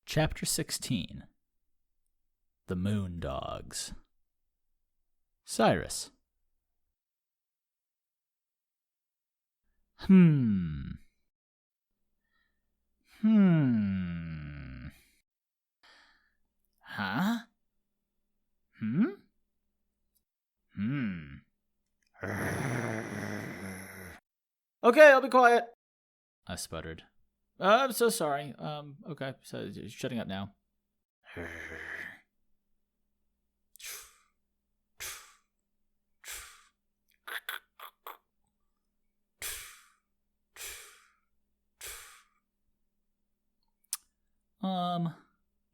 Chapter 16. The Moon Dogs. Cyrus. Huh? Okay, I'll be quiet, I sputtered. I'm so sorry. Okay, so shutting up now.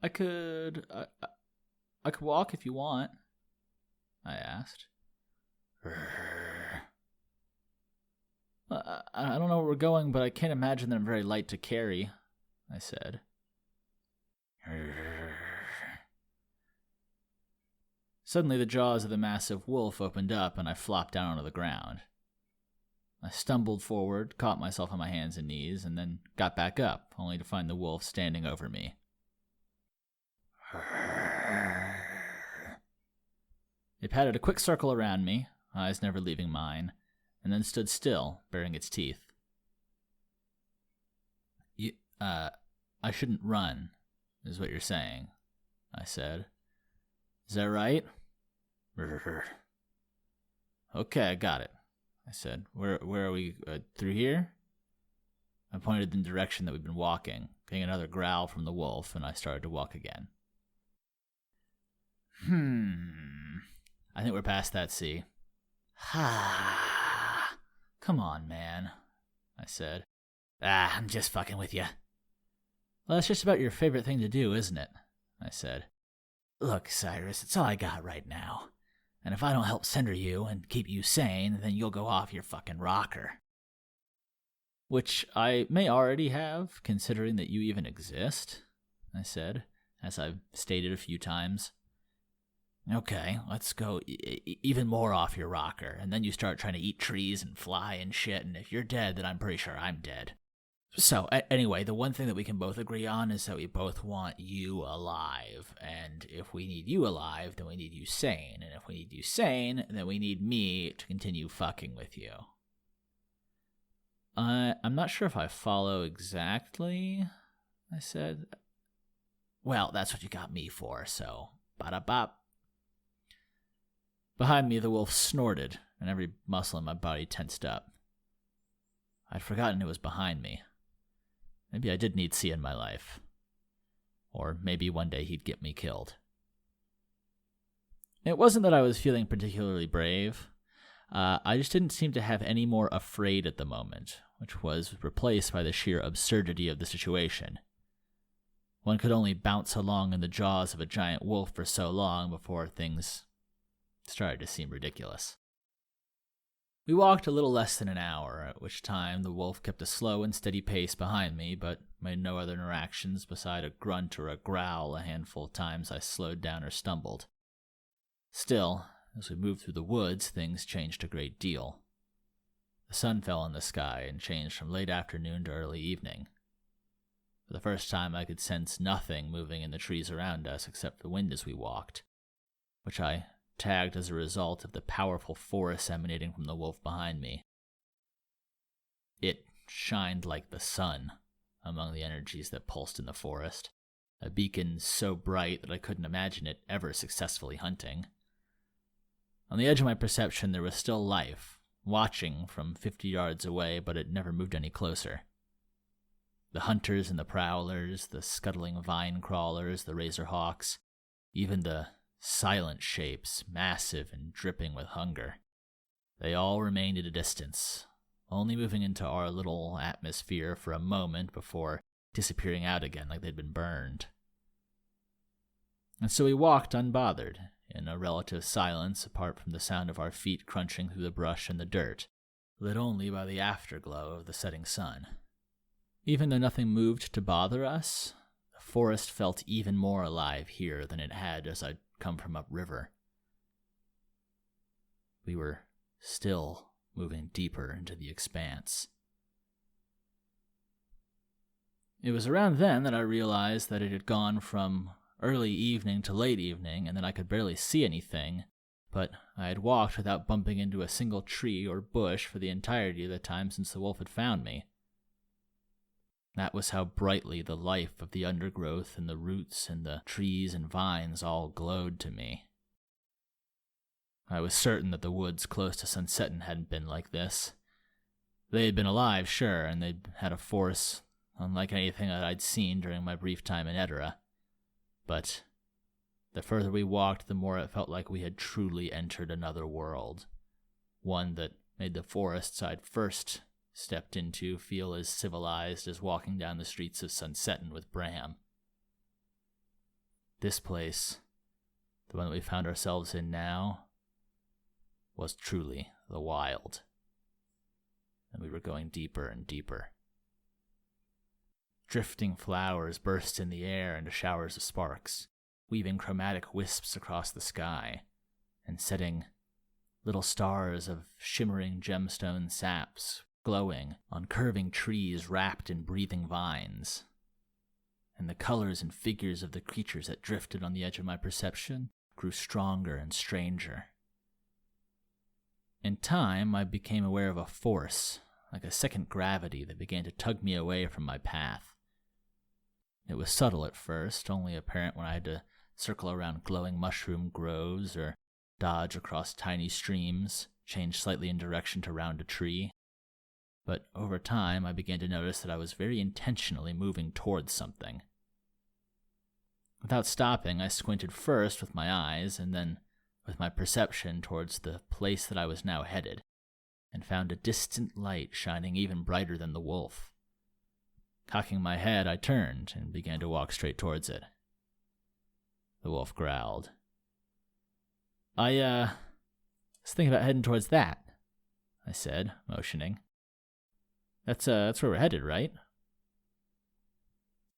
I could walk if you want, I asked. I don't know where we're going, but I can't imagine that I'm very light to carry, I said. Suddenly the jaws of the massive wolf opened up and I flopped down onto the ground. I stumbled forward, caught myself on my hands and knees, and then got back up, only to find the wolf standing over me. It patted a quick circle around me, eyes never leaving mine, and then stood still, baring its teeth. I shouldn't run, is what you're saying, I said. Is that right? Okay, I got it, I said. Where are we? Through here? I pointed in the direction that we'd been walking, getting another growl from the wolf, and I started to walk again. I think we're past that sea. Come on, man, I said. I'm just fucking with you. Well, that's just about your favorite thing to do, isn't it? I said. Look, Cyrus, it's all I got right now. And if I don't help center you and keep you sane, then you'll go off your fucking rocker. Which I may already have, considering that you even exist, I said, as I've stated a few times. Okay, let's go even more off your rocker, and then you start trying to eat trees and fly and shit, and if you're dead, then I'm pretty sure I'm dead. So, anyway, the one thing that we can both agree on is that we both want you alive, and if we need you alive, then we need you sane, and if we need you sane, then we need me to continue fucking with you. I'm not sure if I follow exactly, I said. Well, that's what you got me for, so ba-da-bop. Behind me, the wolf snorted, and every muscle in my body tensed up. I'd forgotten it was behind me. Maybe I did need C in my life. Or maybe one day he'd get me killed. It wasn't that I was feeling particularly brave. I just didn't seem to have any more afraid at the moment, which was replaced by the sheer absurdity of the situation. One could only bounce along in the jaws of a giant wolf for so long before things started to seem ridiculous. We walked a little less than an hour, at which time the wolf kept a slow and steady pace behind me, but made no other interactions beside a grunt or a growl a handful of times I slowed down or stumbled. Still, as we moved through the woods, things changed a great deal. The sun fell in the sky and changed from late afternoon to early evening. For the first time I could sense nothing moving in the trees around us except the wind as we walked, which I tagged as a result of the powerful force emanating from the wolf behind me. It shined like the sun among the energies that pulsed in the forest, a beacon so bright that I couldn't imagine it ever successfully hunting. On the edge of my perception there was still life, watching from 50 yards away, but it never moved any closer. The hunters and the prowlers, the scuttling vine crawlers, the razor hawks, even the silent shapes, massive and dripping with hunger. They all remained at a distance, only moving into our little atmosphere for a moment before disappearing out again like they'd been burned. And so we walked unbothered, in a relative silence apart from the sound of our feet crunching through the brush and the dirt, lit only by the afterglow of the setting sun. Even though nothing moved to bother us, the forest felt even more alive here than it had as I'd come from upriver. We were still moving deeper into the expanse. It was around then that I realized that it had gone from early evening to late evening and that I could barely see anything, but I had walked without bumping into a single tree or bush for the entirety of the time since the wolf had found me. That was how brightly the life of the undergrowth and the roots and the trees and vines all glowed to me. I was certain that the woods close to Sunsettin hadn't been like this. They had been alive, sure, and they'd had a force unlike anything that I'd seen during my brief time in Edera. But the further we walked, the more it felt like we had truly entered another world, one that made the forests I'd first stepped into feel as civilized as walking down the streets of Sunsettin with Bram. This place, the one that we found ourselves in now, was truly the wild, and we were going deeper and deeper. Drifting flowers burst in the air into showers of sparks, weaving chromatic wisps across the sky, and setting little stars of shimmering gemstone saps glowing on curving trees wrapped in breathing vines. And the colors and figures of the creatures that drifted on the edge of my perception grew stronger and stranger. In time, I became aware of a force, like a second gravity, that began to tug me away from my path. It was subtle at first, only apparent when I had to circle around glowing mushroom groves or dodge across tiny streams, change slightly in direction to round a tree. But over time, I began to notice that I was very intentionally moving towards something. Without stopping, I squinted first with my eyes and then with my perception towards the place that I was now headed, and found a distant light shining even brighter than the wolf. Cocking my head, I turned and began to walk straight towards it. The wolf growled. I was thinking about heading towards that, I said, motioning. That's where we're headed, right?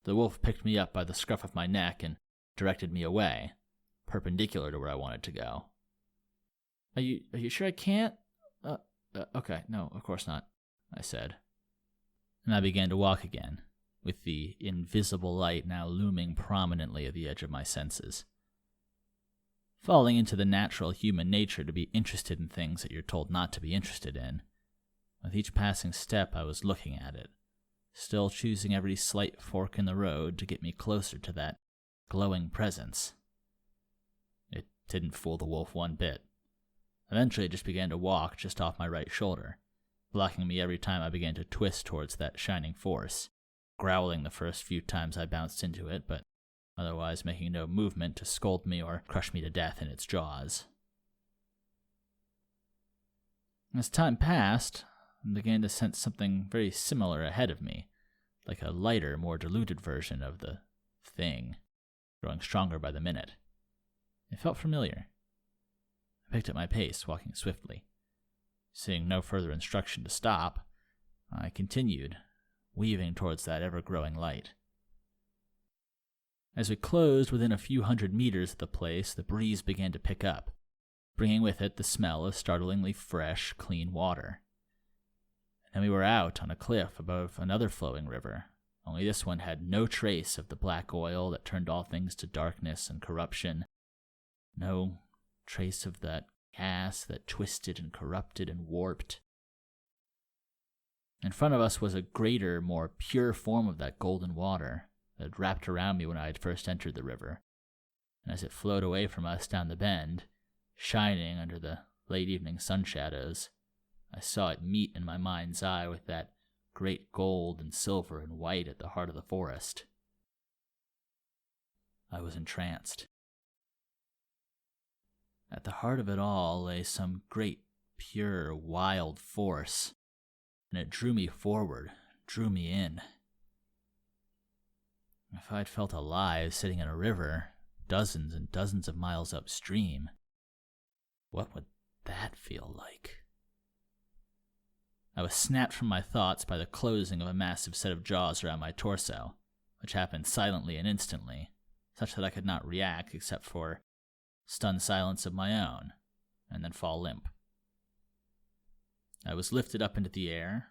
The wolf picked me up by the scruff of my neck and directed me away, perpendicular to where I wanted to go. Are you sure I can't? Okay, no, of course not, I said. And I began to walk again, with the invisible light now looming prominently at the edge of my senses. Falling into the natural human nature to be interested in things that you're told not to be interested in, with each passing step I was looking at it, still choosing every slight fork in the road to get me closer to that glowing presence. It didn't fool the wolf one bit. Eventually it just began to walk just off my right shoulder, blocking me every time I began to twist towards that shining force, growling the first few times I bounced into it, but otherwise making no movement to scold me or crush me to death in its jaws. As time passed, I began to sense something very similar ahead of me, like a lighter, more diluted version of the thing, growing stronger by the minute. It felt familiar. I picked up my pace, walking swiftly. Seeing no further instruction to stop, I continued, weaving towards that ever-growing light. As we closed within a few hundred meters of the place, the breeze began to pick up, bringing with it the smell of startlingly fresh, clean water. And we were out on a cliff above another flowing river, only this one had no trace of the black oil that turned all things to darkness and corruption, no trace of that gas that twisted and corrupted and warped. In front of us was a greater, more pure form of that golden water that had wrapped around me when I had first entered the river, and as it flowed away from us down the bend, shining under the late evening sun shadows, I saw it meet in my mind's eye with that great gold and silver and white at the heart of the forest. I was entranced. At the heart of it all lay some great, pure, wild force, and it drew me forward, drew me in. If I'd felt alive sitting in a river, dozens and dozens of miles upstream, what would that feel like? I was snapped from my thoughts by the closing of a massive set of jaws around my torso, which happened silently and instantly, such that I could not react except for stunned silence of my own, and then fall limp. I was lifted up into the air,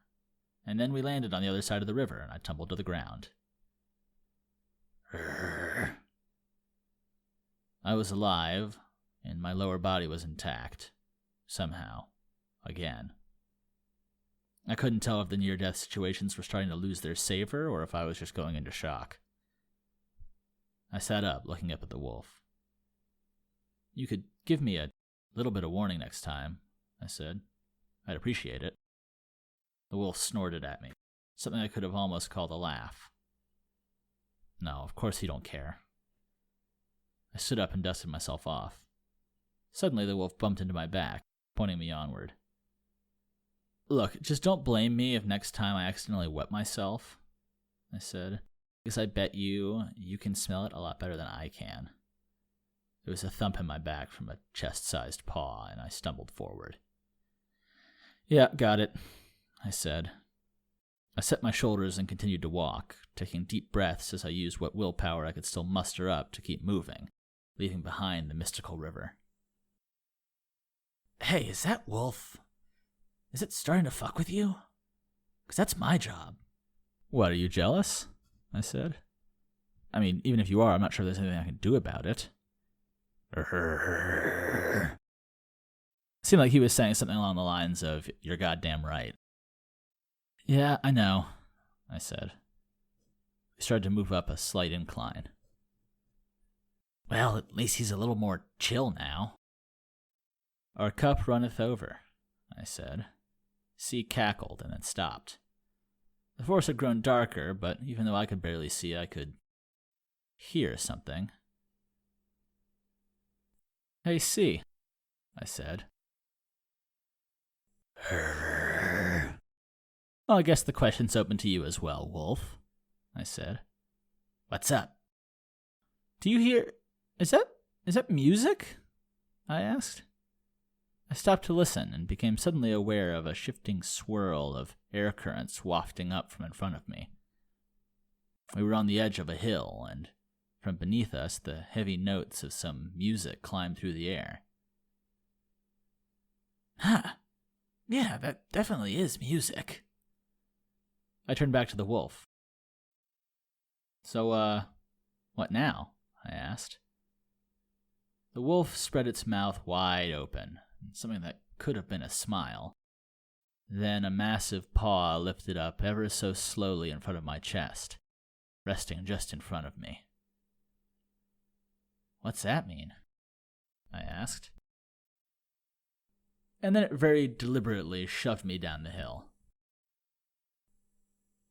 and then we landed on the other side of the river, and I tumbled to the ground. I was alive, and my lower body was intact. Somehow. Again. I couldn't tell if the near-death situations were starting to lose their savor or if I was just going into shock. I sat up, looking up at the wolf. You could give me a little bit of warning next time, I said. I'd appreciate it. The wolf snorted at me, something I could have almost called a laugh. No, of course you don't care. I stood up and dusted myself off. Suddenly the wolf bumped into my back, pointing me onward. Look, just don't blame me if next time I accidentally wet myself, I said, because I bet you can smell it a lot better than I can. There was a thump in my back from a chest-sized paw, and I stumbled forward. Yeah, got it, I said. I set my shoulders and continued to walk, taking deep breaths as I used what willpower I could still muster up to keep moving, leaving behind the mystical river. Hey, is that wolf? Is it starting to fuck with you? 'Cause that's my job. What, are you jealous? I said. I mean, even if you are, I'm not sure there's anything I can do about it. It seemed like he was saying something along the lines of, you're goddamn right. Yeah, I know, I said. We started to move up a slight incline. Well, at least he's a little more chill now. Our cup runneth over, I said. C cackled and then stopped. The forest had grown darker, but even though I could barely see, I could hear something. Hey, C, I said. Well, I guess the question's open to you as well, Wolf, I said. What's up? Do you hear... Is that music? I asked. I stopped to listen and became suddenly aware of a shifting swirl of air currents wafting up from in front of me. We were on the edge of a hill, and from beneath us the heavy notes of some music climbed through the air. Huh. Yeah, that definitely is music. I turned back to the wolf. So, what now? I asked. The wolf spread its mouth wide open, something that could have been a smile. Then a massive paw lifted up ever so slowly in front of my chest, resting just in front of me. What's that mean? I asked. And then it very deliberately shoved me down the hill.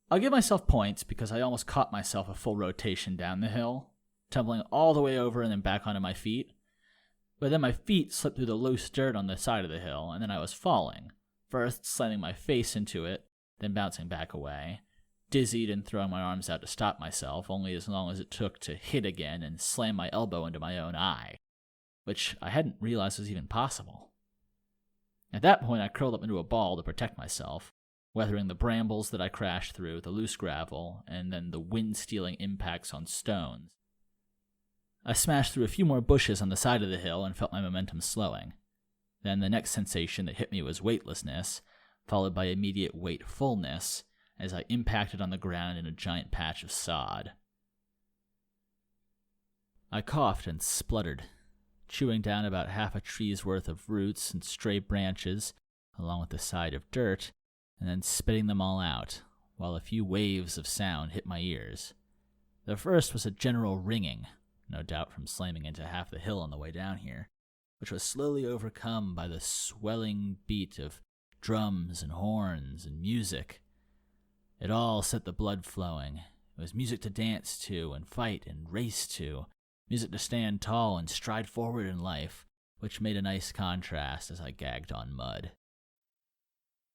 I'll give myself points because I almost caught myself a full rotation down the hill, tumbling all the way over and then back onto my feet. But then my feet slipped through the loose dirt on the side of the hill, and then I was falling, first slamming my face into it, then bouncing back away, dizzied and throwing my arms out to stop myself, only as long as it took to hit again and slam my elbow into my own eye, which I hadn't realized was even possible. At that point, I curled up into a ball to protect myself, weathering the brambles that I crashed through, the loose gravel, and then the wind-stealing impacts on stones. I smashed through a few more bushes on the side of the hill and felt my momentum slowing. Then the next sensation that hit me was weightlessness, followed by immediate weightfulness as I impacted on the ground in a giant patch of sod. I coughed and spluttered, chewing down about half a tree's worth of roots and stray branches, along with the side of dirt, and then spitting them all out, while a few waves of sound hit my ears. The first was a general ringing, no doubt from slamming into half the hill on the way down here, which was slowly overcome by the swelling beat of drums and horns and music. It all set the blood flowing. It was music to dance to and fight and race to, music to stand tall and stride forward in life, which made a nice contrast as I gagged on mud.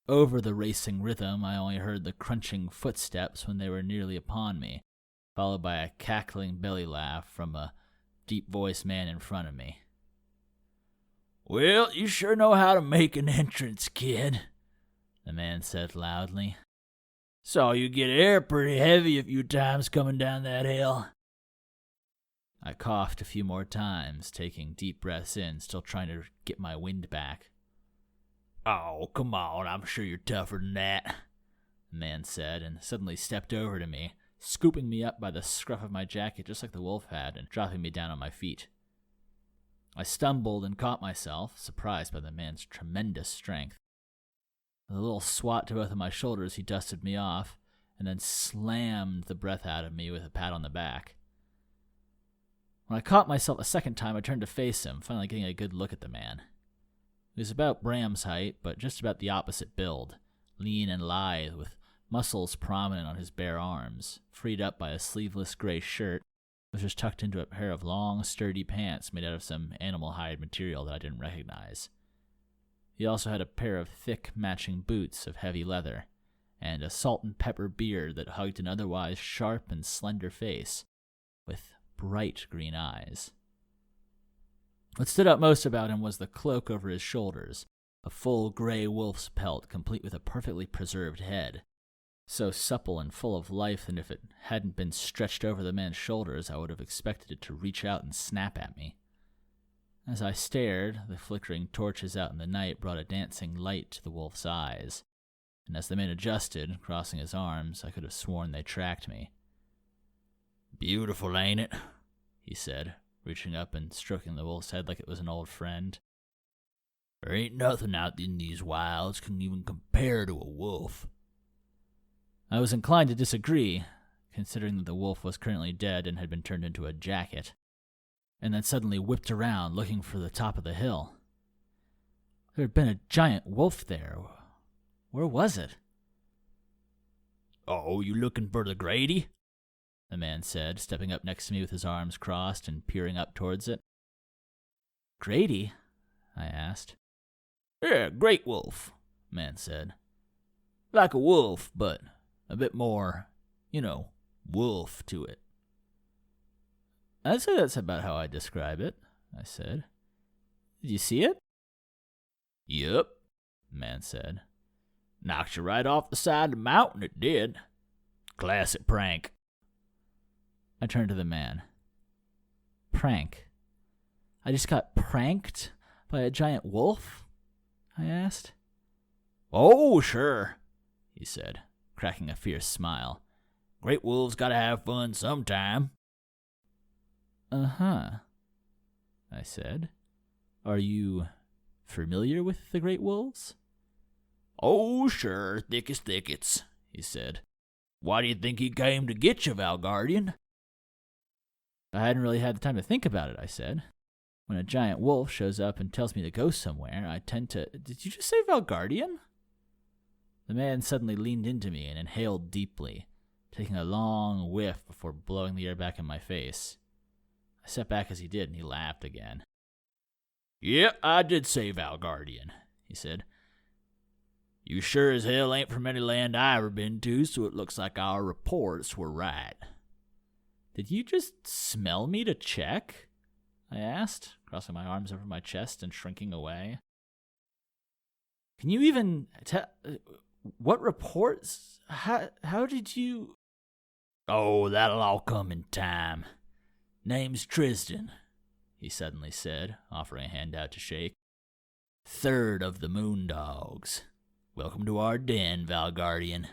Over the racing rhythm, I only heard the crunching footsteps when they were nearly upon me, followed by a cackling belly laugh from a deep-voiced man in front of me. Well, you sure know how to make an entrance, kid, the man said loudly. Saw you get air pretty heavy a few times coming down that hill. I coughed a few more times, taking deep breaths in, still trying to get my wind back. Oh, come on, I'm sure you're tougher than that, the man said, and suddenly stepped over to me, scooping me up by the scruff of my jacket just like the wolf had and dropping me down on my feet. I stumbled and caught myself, surprised by the man's tremendous strength. With a little swat to both of my shoulders, he dusted me off and then slammed the breath out of me with a pat on the back. When I caught myself a second time, I turned to face him, finally getting a good look at the man. He was about Bram's height, but just about the opposite build, lean and lithe, with muscles prominent on his bare arms, freed up by a sleeveless gray shirt, which was tucked into a pair of long, sturdy pants made out of some animal hide material that I didn't recognize. He also had a pair of thick, matching boots of heavy leather, and a salt and pepper beard that hugged an otherwise sharp and slender face, with bright green eyes. What stood out most about him was the cloak over his shoulders, a full gray wolf's pelt complete with a perfectly preserved head, so supple and full of life that if it hadn't been stretched over the man's shoulders, I would have expected it to reach out and snap at me. As I stared, the flickering torches out in the night brought a dancing light to the wolf's eyes, and as the man adjusted, crossing his arms, I could have sworn they tracked me. "Beautiful, ain't it?" he said, reaching up and stroking the wolf's head like it was an old friend. "There ain't nothing out in these wilds can even compare to a wolf." I was inclined to disagree, considering that the wolf was currently dead and had been turned into a jacket, and then suddenly whipped around looking for the top of the hill. There had been a giant wolf there. Where was it? "Oh, you looking for the Grady?" the man said, stepping up next to me with his arms crossed and peering up towards it. "Grady?" I asked. "Yeah, great wolf," the man said. "Like a wolf, but a bit more, wolf to it." "I'd say that's about how I describe it," I said. "Did you see it?" "Yep," the man said. "Knocked you right off the side of the mountain, it did. Classic prank." I turned to the man. "Prank? I just got pranked by a giant wolf?" I asked. "Oh, sure," he said, cracking a fierce smile. "Great wolves gotta have fun sometime." "Uh-huh," I said. "Are you familiar with the great wolves?" "Oh, sure, thick as thickets," he said. "Why do you think he came to get you, Valguardian?" "I hadn't really had the time to think about it," I said. "When a giant wolf shows up and tells me to go somewhere, I tend to—" "Did you just say Valguardian?" The man suddenly leaned into me and inhaled deeply, taking a long whiff before blowing the air back in my face. I sat back as he did, and he laughed again. "Yep, I did say Valguardian," he said. "You sure as hell ain't from any land I ever been to, so it looks like our reports were right." "Did you just smell me to check?" I asked, crossing my arms over my chest and shrinking away. "Can you even tell... what reports? How did you..." "Oh, that'll all come in time. Name's Tristan," he suddenly said, offering a hand out to shake. "Third of the Moondogs. Welcome to our den, Valguardian."